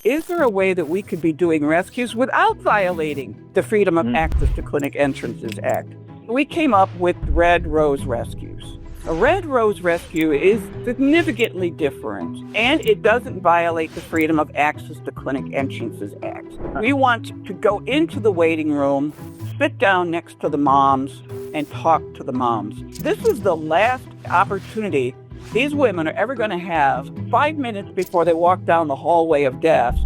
Is there a way that we could be doing rescues without violating the Freedom of Access to Clinic Entrances Act? We came up with Red Rose Rescues. A Red Rose Rescue is significantly different, and it doesn't violate the Freedom of Access to Clinic Entrances Act. We want to go into the waiting room, sit down next to the moms, and talk to the moms. This is the last opportunity these women are ever going to have 5 minutes before they walk down the hallway of death.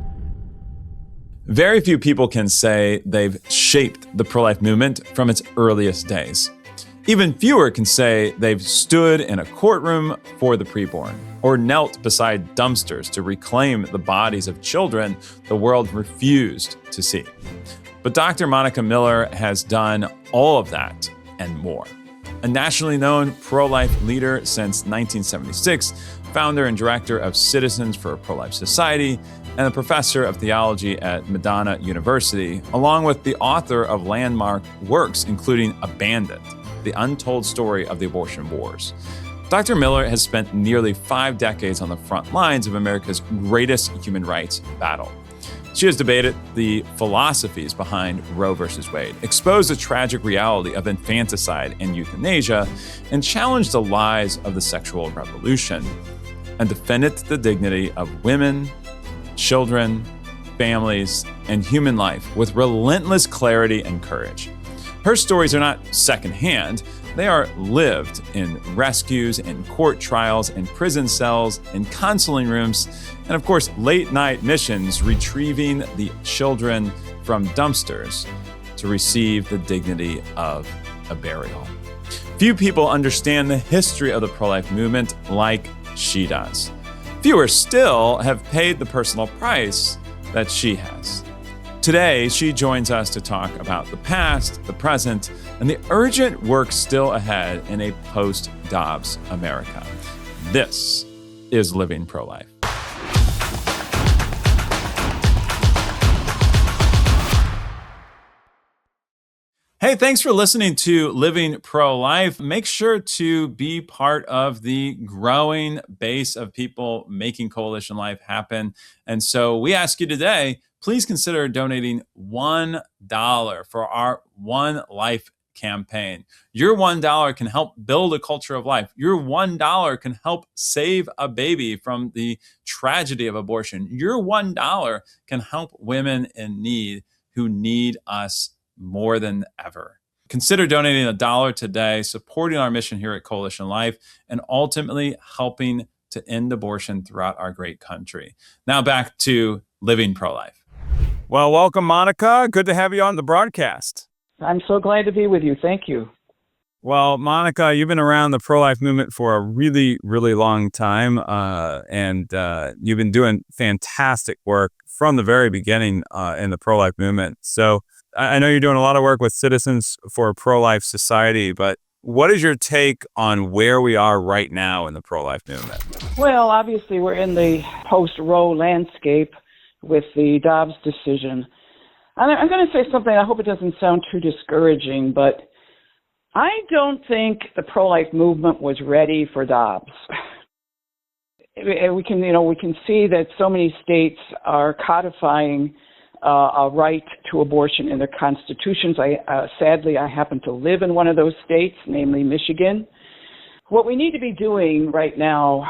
Very few people can say they've shaped the pro-life movement from its earliest days. Even fewer can say they've stood in a courtroom for the preborn or knelt beside dumpsters to reclaim the bodies of children the world refused to see. But Dr. Monica Miller has done all of that and more. A nationally known pro-life leader since 1976, founder and director of Citizens for a Pro-Life Society, and a professor of theology at Madonna University, along with the author of landmark works including Abandoned, the Untold Story of the Abortion Wars. Dr. Miller has spent nearly 5 decades on the front lines of America's greatest human rights battle. She has debated the philosophies behind Roe versus Wade, exposed the tragic reality of infanticide and euthanasia, and challenged the lies of the sexual revolution, and defended the dignity of women, children, families, and human life with relentless clarity and courage. Her stories are not secondhand. They are lived in rescues, in court trials, in prison cells, in counseling rooms, and of course, late-night missions retrieving the children from dumpsters to receive the dignity of a burial. Few people understand the history of the pro-life movement like she does. Fewer still have paid the personal price that she has. Today, she joins us to talk about the past, the present, and the urgent work still ahead in a post-Dobbs America. This is Living Pro-Life. Hey, thanks for listening to Living Pro-Life. Make sure to be part of the growing base of people making Coalition Life happen. And so we ask you today, please consider donating $1 for our One Life campaign. Your $1 can help build a culture of life. Your $1 can help save a baby from the tragedy of abortion. Your $1 can help women in need who need us more than ever. Consider donating $1 today, supporting our mission here at Coalition Life, and ultimately helping to end abortion throughout our great country. Now back to Living Pro-Life. Well, welcome, Monica. Good to have you on the broadcast. I'm so glad to be with you. Thank you. Well, Monica, you've been around the pro-life movement for a really, really long time, and you've been doing fantastic work from the very beginning in the pro-life movement. So I know you're doing a lot of work with Citizens for a Pro-Life Society, but what is your take on where we are right now in the pro-life movement? Well, obviously, we're in the post-Roe landscape with the Dobbs decision. I'm going to say something, I hope it doesn't sound too discouraging, but I don't think the pro-life movement was ready for Dobbs. We can see that so many states are codifying a right to abortion in their constitutions. Sadly, I happen to live in one of those states, namely Michigan. What we need to be doing right now,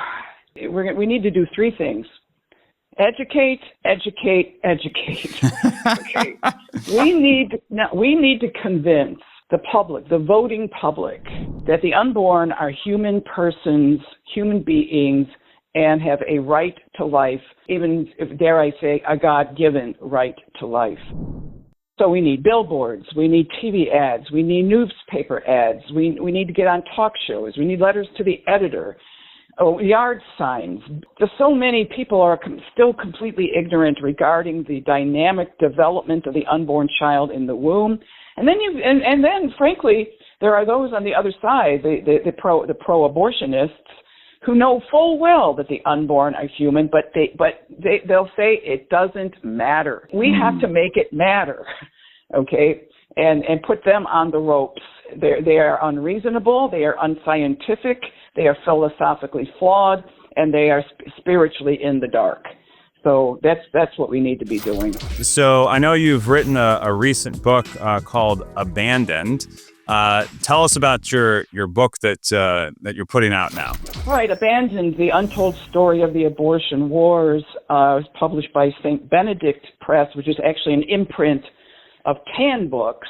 we need to do 3 things. Educate, educate, educate. Okay. We need to convince the public, the voting public, that the unborn are human persons, human beings, and have a right to life, even if, dare I say, a God-given right to life. So we need billboards, we need TV ads, we need newspaper ads, we need to get on talk shows, we need letters to the editor, yard signs. Just so many people are still completely ignorant regarding the dynamic development of the unborn child in the womb. And then, frankly, there are those on the other side, the pro-abortionists, who know full well that the unborn are human, but they'll say it doesn't matter. We have to make it matter, okay, and put them on the ropes. They are unreasonable, they are unscientific, they are philosophically flawed, and they are spiritually in the dark. So that's what we need to be doing. So I know you've written a recent book called Abandoned. Tell us about your book that you're putting out now. Right, Abandoned, the Untold Story of the Abortion Wars, was published by St. Benedict Press, which is actually an imprint of Tan Books.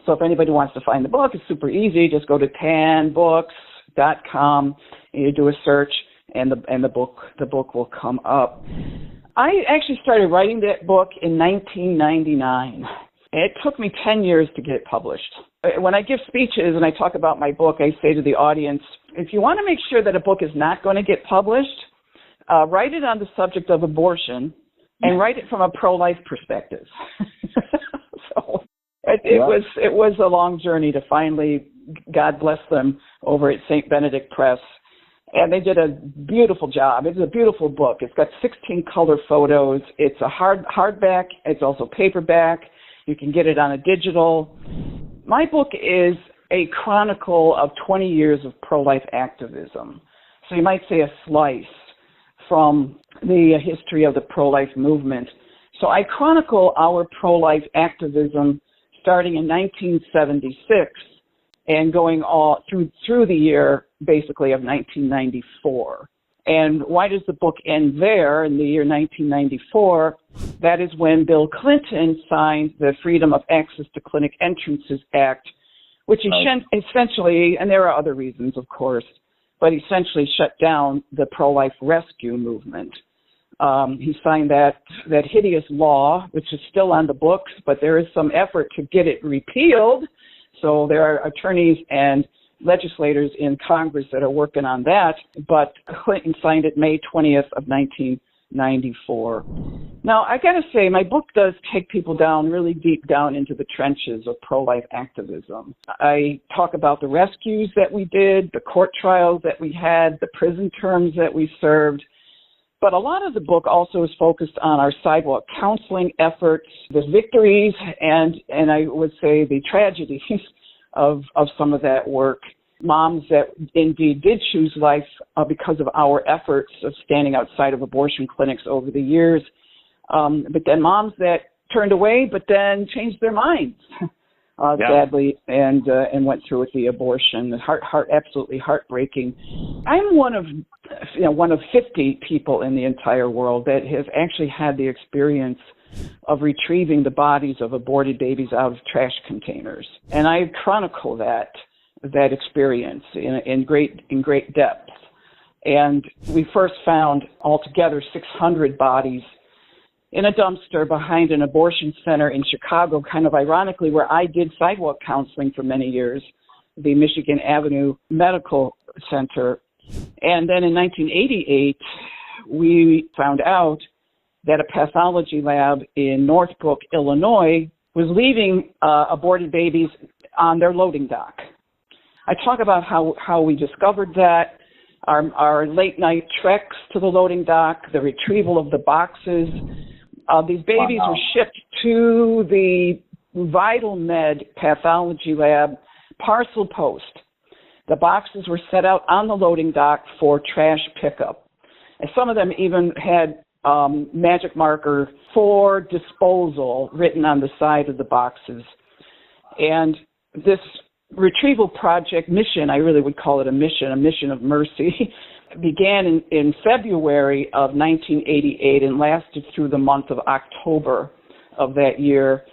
So if anybody wants to find the book, it's super easy. Just go to tanbooks.com and you do a search, and the book will come up. I actually started writing that book in 1999. It took me 10 years to get it published. When I give speeches and I talk about my book, I say to the audience, if you want to make sure that a book is not going to get published, write it on the subject of abortion and write it from a pro-life perspective. So it was a long journey to finally, God bless them, over at St. Benedict Press. And they did a beautiful job. It's a beautiful book. It's got 16 color photos. It's a hardback. It's also paperback. You can get it on a digital. My book is a chronicle of 20 years of pro-life activism. So you might say a slice from the history of the pro-life movement. So I chronicle our pro-life activism starting in 1976 and going all through the year, basically, of 1994. And why does the book end there in the year 1994? That is when Bill Clinton signed the Freedom of Access to Clinic Entrances Act, which essentially, and there are other reasons, of course, but essentially shut down the pro-life rescue movement. He signed that hideous law, which is still on the books, but there is some effort to get it repealed. So there are attorneys and legislators in Congress that are working on that, but Clinton signed it May 20th of 1994. Now, I got to say, my book does take people down, really deep down into the trenches of pro-life activism. I talk about the rescues that we did, the court trials that we had, the prison terms that we served. But a lot of the book also is focused on our sidewalk counseling efforts, the victories, and I would say the tragedies of some of that work. Moms that indeed did choose life because of our efforts of standing outside of abortion clinics over the years. But then moms that turned away, but then changed their minds, sadly, and went through with the abortion. Absolutely heartbreaking. I'm one of 50 people in the entire world that have actually had the experience of retrieving the bodies of aborted babies out of trash containers, and I chronicle that experience in great depth. And we first found altogether 600 bodies in a dumpster behind an abortion center in Chicago, kind of ironically, where I did sidewalk counseling for many years, the Michigan Avenue Medical Center. And then in 1988, we found out that a pathology lab in Northbrook, Illinois, was leaving aborted babies on their loading dock. I talk about how we discovered that, our late night treks to the loading dock, the retrieval of the boxes. These babies were shipped to the Vital Med pathology lab parcel post. The boxes were set out on the loading dock for trash pickup. And some of them even had magic marker for disposal written on the side of the boxes. And this retrieval project mission, I really would call it a mission of mercy, began in February of 1988 and lasted through the month of October of that year,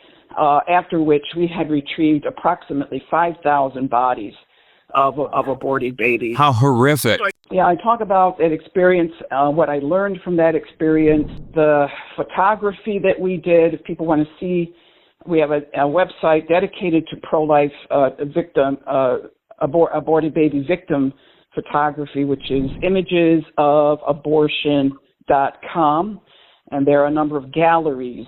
after which we had retrieved approximately 5,000 bodies of aborted babies. How horrific. Yeah, I talk about that experience, what I learned from that experience, the photography that we did. If people want to see, we have a website dedicated to pro-life aborted baby victim photography, which is imagesofabortion.com. And there are a number of galleries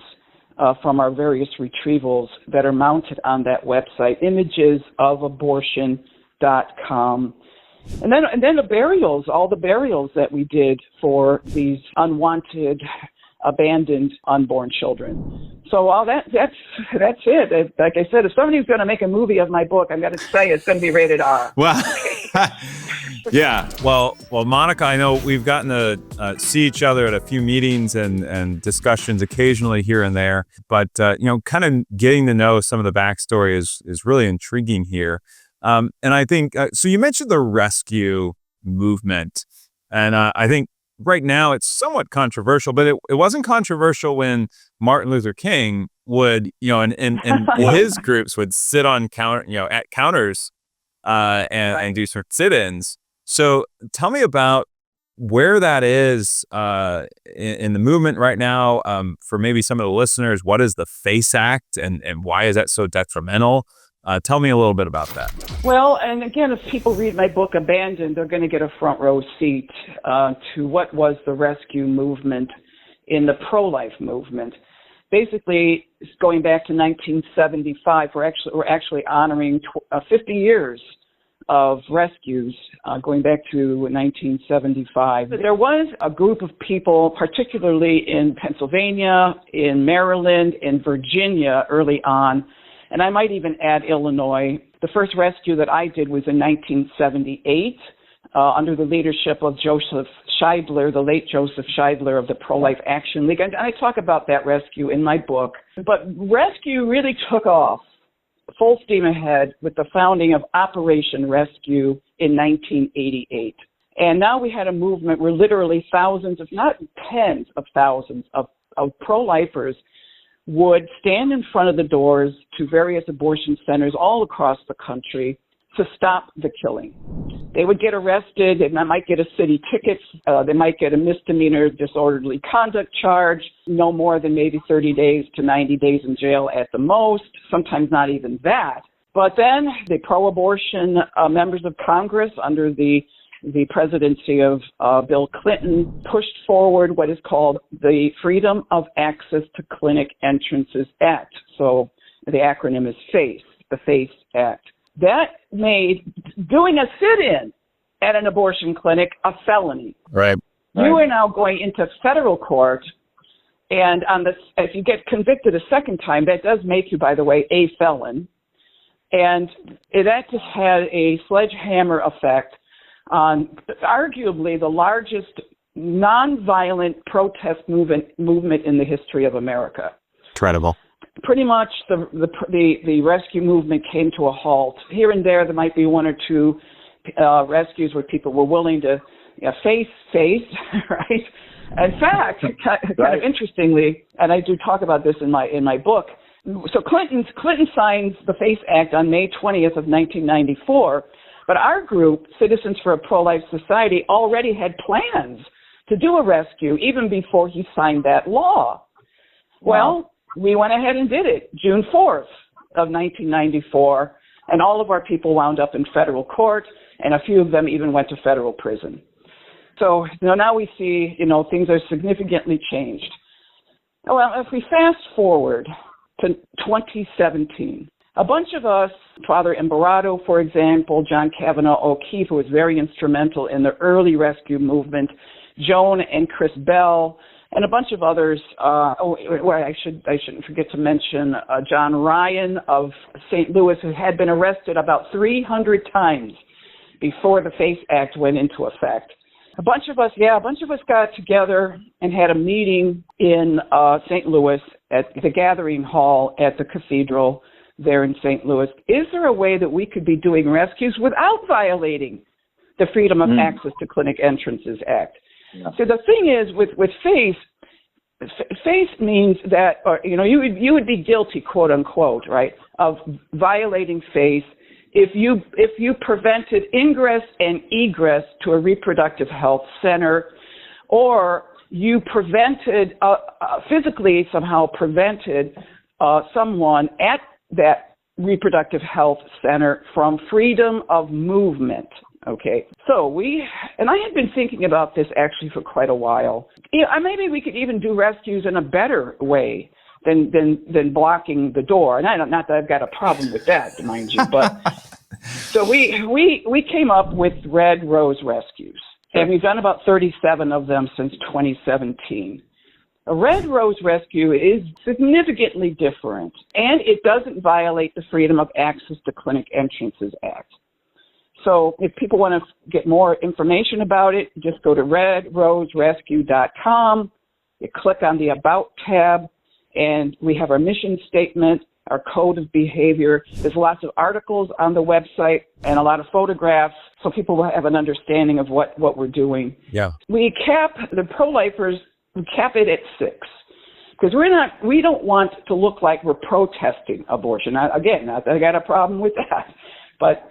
from our various retrievals that are mounted on that website, imagesofabortion.com. And then the burials, all the burials that we did for these unwanted, abandoned, unborn children. So all that's it. Like I said, if somebody's going to make a movie of my book, I'm going to say it's going to be rated R. Well, Yeah. Well, Monica, I know we've gotten to see each other at a few meetings and discussions occasionally here and there, but kind of getting to know some of the backstory is really intriguing here. And I think so. You mentioned the rescue movement, and I think right now it's somewhat controversial, but it wasn't controversial when Martin Luther King would, and his groups would sit on at counters and do sort of sit-ins. So tell me about where that is in the movement right now. For maybe some of the listeners, what is the FACE Act and why is that so detrimental? Tell me a little bit about that. Well, and again, if people read my book, Abandoned, they're going to get a front row seat to what was the rescue movement in the pro-life movement. Basically, going back to 1975, we're actually honoring 50 years of rescues going back to 1975. There was a group of people, particularly in Pennsylvania, in Maryland, in Virginia early on, and I might even add Illinois. The first rescue that I did was in 1978 under the leadership of Joseph Scheibler, the late Joseph Scheibler of the Pro-Life Action League. And I talk about that rescue in my book. But rescue really took off full steam ahead with the founding of Operation Rescue in 1988. And now we had a movement where literally thousands, if not tens of thousands of pro-lifers would stand in front of the doors to various abortion centers all across the country to stop the killing. They would get arrested. They might get a city ticket. They might get a misdemeanor disorderly conduct charge, no more than maybe 30 days to 90 days in jail at the most, sometimes not even that. But then the pro-abortion members of Congress under the presidency of Bill Clinton pushed forward what is called the Freedom of Access to Clinic Entrances Act. So the acronym is FACE, the FACE Act. That made doing a sit-in at an abortion clinic a felony. Right. You are now going into federal court, and if you get convicted a second time, that does make you, by the way, a felon. And that just had a sledgehammer effect on arguably the largest nonviolent protest movement in the history of America. Incredible. Pretty much the rescue movement came to a halt. Here and there might be one or two rescues where people were willing to face, right? In fact, kind of interestingly, and I do talk about this in my book. So Clinton signs the FACE Act on May 20th of 1994, but our group, Citizens for a Pro-Life Society, already had plans to do a rescue even before he signed that law. Well, we went ahead and did it June 4th of 1994, and all of our people wound up in federal court, and a few of them even went to federal prison. So now we see, things are significantly changed. Well, if we fast forward to 2017, a bunch of us, Father Imbarado, for example, John Kavanaugh O'Keefe, who was very instrumental in the early rescue movement, Joan and Chris Bell, and a bunch of others. I shouldn't forget to mention John Ryan of St. Louis, who had been arrested about 300 times before the FACE Act went into effect. A bunch of us got together and had a meeting in St. Louis at the Gathering Hall at the cathedral there in St. Louis. Is there a way that we could be doing rescues without violating the Freedom of Access to Clinic Entrances Act? Yeah. So the thing is, with FACE means that, you would be guilty, quote unquote, right, of violating FACE if you prevented ingress and egress to a reproductive health center, or you prevented physically somehow prevented someone at that reproductive health center from freedom of movement. Okay, so I had been thinking about this actually for quite a while. Maybe we could even do rescues in a better way than blocking the door. And not that I've got a problem with that, mind you, but so we came up with Red Rose Rescues, and we've done about 37 of them since 2017. A Red Rose Rescue is significantly different, and it doesn't violate the Freedom of Access to Clinic Entrances Act. So if people want to get more information about it, just go to redroserescue.com. You click on the About tab, and we have our mission statement, our code of behavior. There's lots of articles on the website and a lot of photographs so people will have an understanding of what we're doing. Yeah. We cap the pro-lifers, we cap it at 6. Because we don't want to look like we're protesting abortion. Not that I got a problem with that. But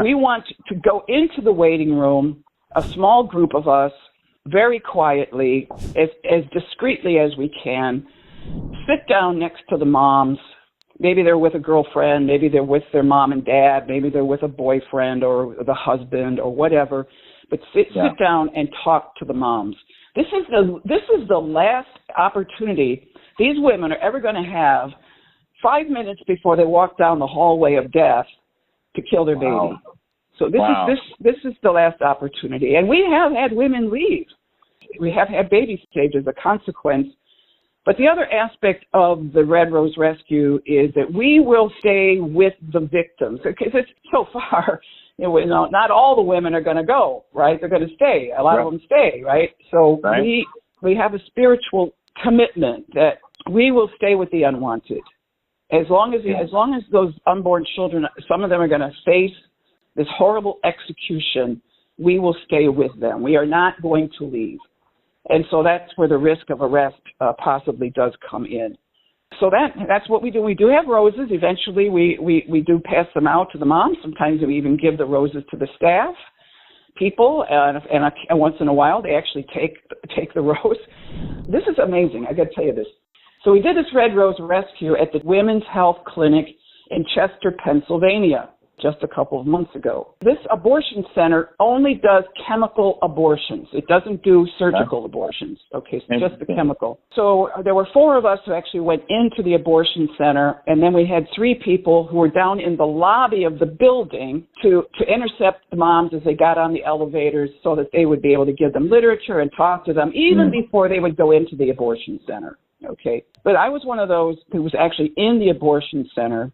we want to go into the waiting room, a small group of us, very quietly, as discreetly as we can, sit down next to the moms. Maybe they're with a girlfriend, maybe they're with their mom and dad, maybe they're with a boyfriend or the husband or whatever. But sit down and talk to the moms. This is the last opportunity these women are ever going to have 5 minutes before they walk down the hallway of death to kill their baby. So this is the last opportunity. And we have had women leave. We have had babies saved as a consequence. But the other aspect of the Red Rose Rescue is that we will stay with the victims. Because it's so far, not all the women are going to go, right? They're going to stay. A lot of them stay, right? So we have a spiritual commitment that we will stay with the unwanted. As long as those unborn children, some of them are going to face this horrible execution, we will stay with them. We are not going to leave. And so that's where the risk of arrest possibly does come in. So that's what we do. We do have roses. Eventually, we do pass them out to the moms. Sometimes we even give the roses to the staff people, and once in a while they actually take the rose. This is amazing. I got to tell you this. So we did this Red Rose Rescue at the Women's Health Clinic in Chester, Pennsylvania, just a couple of months ago. This abortion center only does chemical abortions. It doesn't do surgical abortions. Okay, so just the chemical. So there were 4 of us who actually went into the abortion center, and then we had 3 people who were down in the lobby of the building to intercept the moms as they got on the elevators so that they would be able to give them literature and talk to them even before they would go into the abortion center. Okay, but I was one of those who was actually in the abortion center.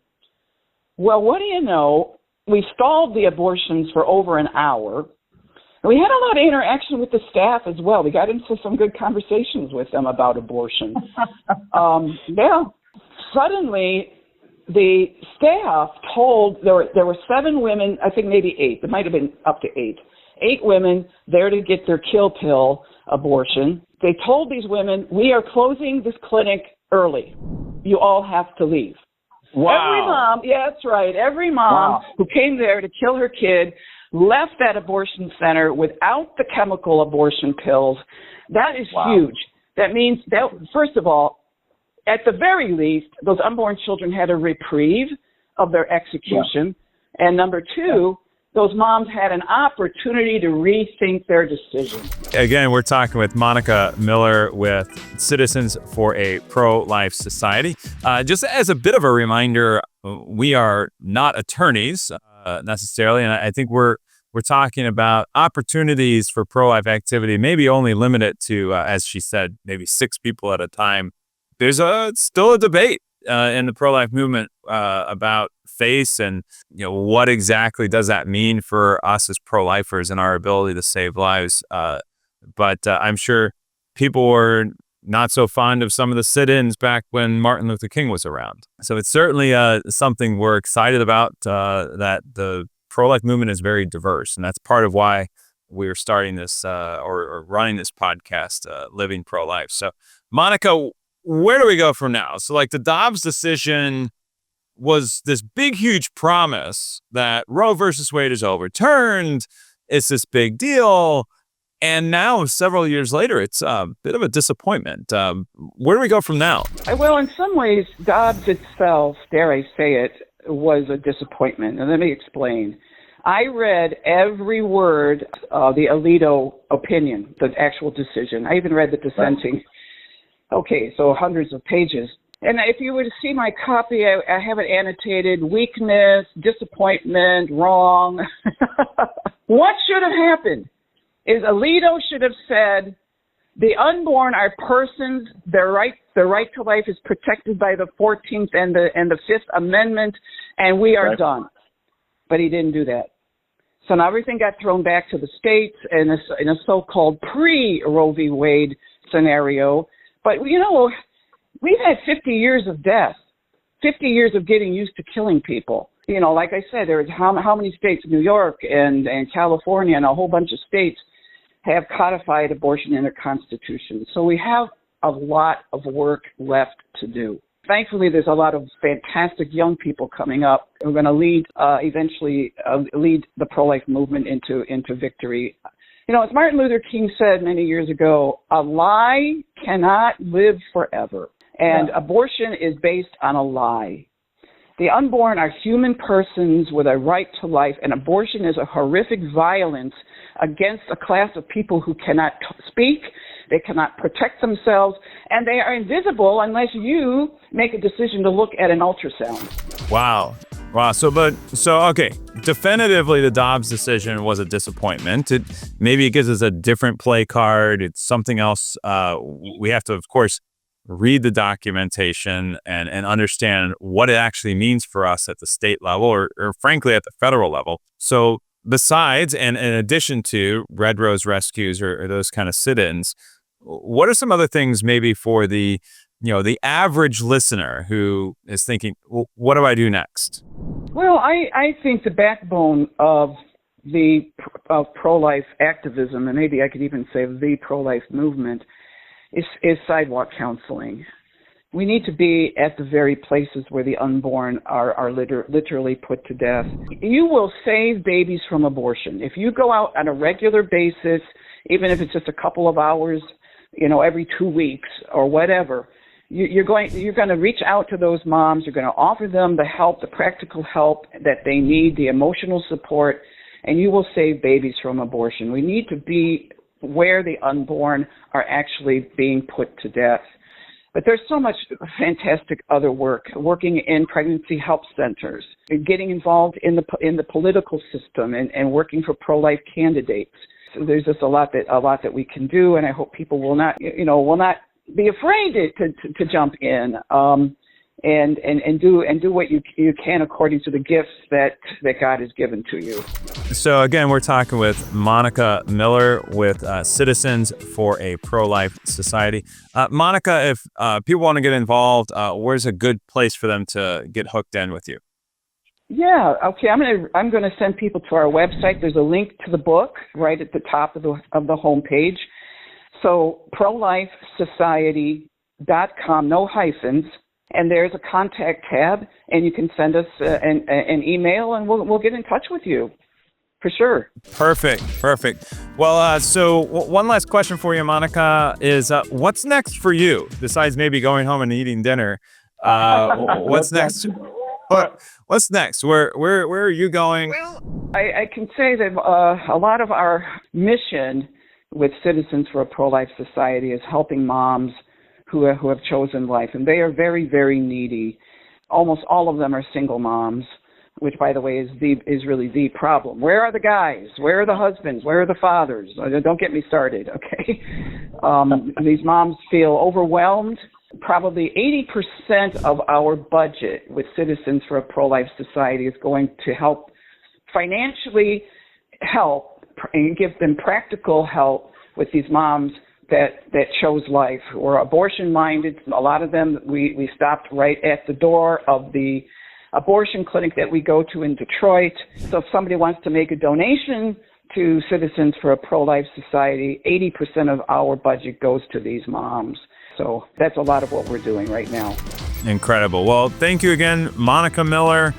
Well, what do you know? We stalled the abortions for over an hour. And we had a lot of interaction with the staff as well. We got into some good conversations with them about abortion. Suddenly, the staff told, there were 7 women, I think maybe 8. It might have been up to 8. 8 women there to get their kill pill abortion. They told these women, we are closing this clinic early. You all have to leave. Wow. Every mom, that's right, every mom who came there to kill her kid left that abortion center without the chemical abortion pills. That is huge. That means that, first of all, at the very least, those unborn children had a reprieve of their execution. And number 2, those moms had an opportunity to rethink their decision. Again, we're talking with Monica Miller with Citizens for a Pro-Life Society. Just as a bit of a reminder, we are not attorneys necessarily, and I think we're talking about opportunities for pro-life activity, maybe only limited to, as she said, maybe 6 people at a time. There's still a debate in the pro-life movement about face and what exactly does that mean for us as pro-lifers and our ability to save lives. But I'm sure people were not so fond of some of the sit-ins back when Martin Luther King was around. So it's certainly something we're excited about, that the pro-life movement is very diverse. And that's part of why we're starting this or running this podcast, Living Pro-Life. So Monica, where do we go from now? So like the Dobbs decision was this big, huge promise that Roe versus Wade is overturned. It's this big deal. And now, several years later, it's a bit of a disappointment. Where do we go from now? Well, in some ways, Dobbs itself, dare I say it, was a disappointment. And let me explain. I read every word of the Alito opinion, the actual decision. I even read the dissenting. Okay, so hundreds of pages. And if you were to see my copy, I have it annotated: weakness, disappointment, wrong. What should have happened is Alito should have said, the unborn are persons, their right to life is protected by the 14th and the 5th Amendment, and we are done. But he didn't do that. So now everything got thrown back to the states in a so-called pre-Roe v. Wade scenario. But, we've had 50 years of death, 50 years of getting used to killing people. Like I said, there's how many states, New York and California and a whole bunch of states have codified abortion in their constitution. So we have a lot of work left to do. Thankfully, there's a lot of fantastic young people coming up who are going to eventually lead the pro-life movement into victory. As Martin Luther King said many years ago, a lie cannot live forever. And abortion is based on a lie. The unborn are human persons with a right to life, and abortion is a horrific violence against a class of people who cannot speak, they cannot protect themselves, and they are invisible unless you make a decision to look at an ultrasound. Wow. Okay. Definitively, the Dobbs decision was a disappointment. Maybe it gives us a different play card. It's something else. We have to, of course, read the documentation and understand what it actually means for us at the state level or frankly at the federal level. So besides and in addition to Red Rose rescues or those kind of sit-ins, what are some other things maybe for the average listener who is thinking, well, what do I do next? Well, I think the backbone of pro-life activism, and maybe I could even say the pro-life movement, is sidewalk counseling. We need to be at the very places where the unborn are literally put to death. You will save babies from abortion. If you go out on a regular basis, even if it's just a couple of hours, every 2 weeks or whatever, you're going to reach out to those moms. You're going to offer them the help, the practical help that they need, the emotional support, and you will save babies from abortion. We need to be where the unborn are actually being put to death. But there's so much fantastic other work, working in pregnancy help centers, getting involved in the political system and working for pro-life candidates. So there's just a lot that we can do, and I hope people will not be afraid to jump in and do what you can according to the gifts that God has given to you. So again, we're talking with Monica Miller with Citizens for a Pro-Life Society. Monica, if people want to get involved, where's a good place for them to get hooked in with you? Yeah, okay. I'm gonna send people to our website. There's a link to the book right at the top of the homepage. So prolifesociety.com, no hyphens. And there's a contact tab, and you can send us an email, and we'll get in touch with you, for sure. Perfect. Well, so one last question for you, Monica, is what's next for you, besides maybe going home and eating dinner? What's next? What's next? Where are you going? Well, I can say that a lot of our mission with Citizens for a Pro-Life Society is helping moms who have chosen life, and they are very, very needy. Almost all of them are single moms, which, by the way, is really the problem. Where are the guys? Where are the husbands? Where are the fathers? Don't get me started, okay? These moms feel overwhelmed. Probably 80% of our budget with Citizens for a Pro-Life Society is going to help financially help and give them practical help with these moms that chose life, who are abortion-minded. A lot of them, we stopped right at the door of the abortion clinic that we go to in Detroit. So if somebody wants to make a donation to Citizens for a Pro-Life Society, 80% of our budget goes to these moms. So that's a lot of what we're doing right now. Incredible. Well, thank you again, Monica Miller.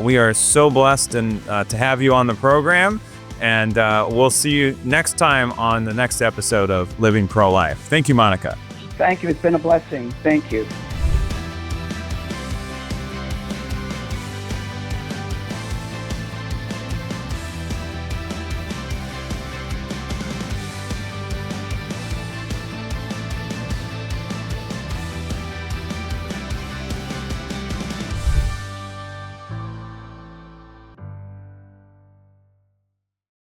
We are so blessed to have you on the program. And we'll see you next time on the next episode of Living Pro-Life. Thank you, Monica. Thank you. It's been a blessing. Thank you.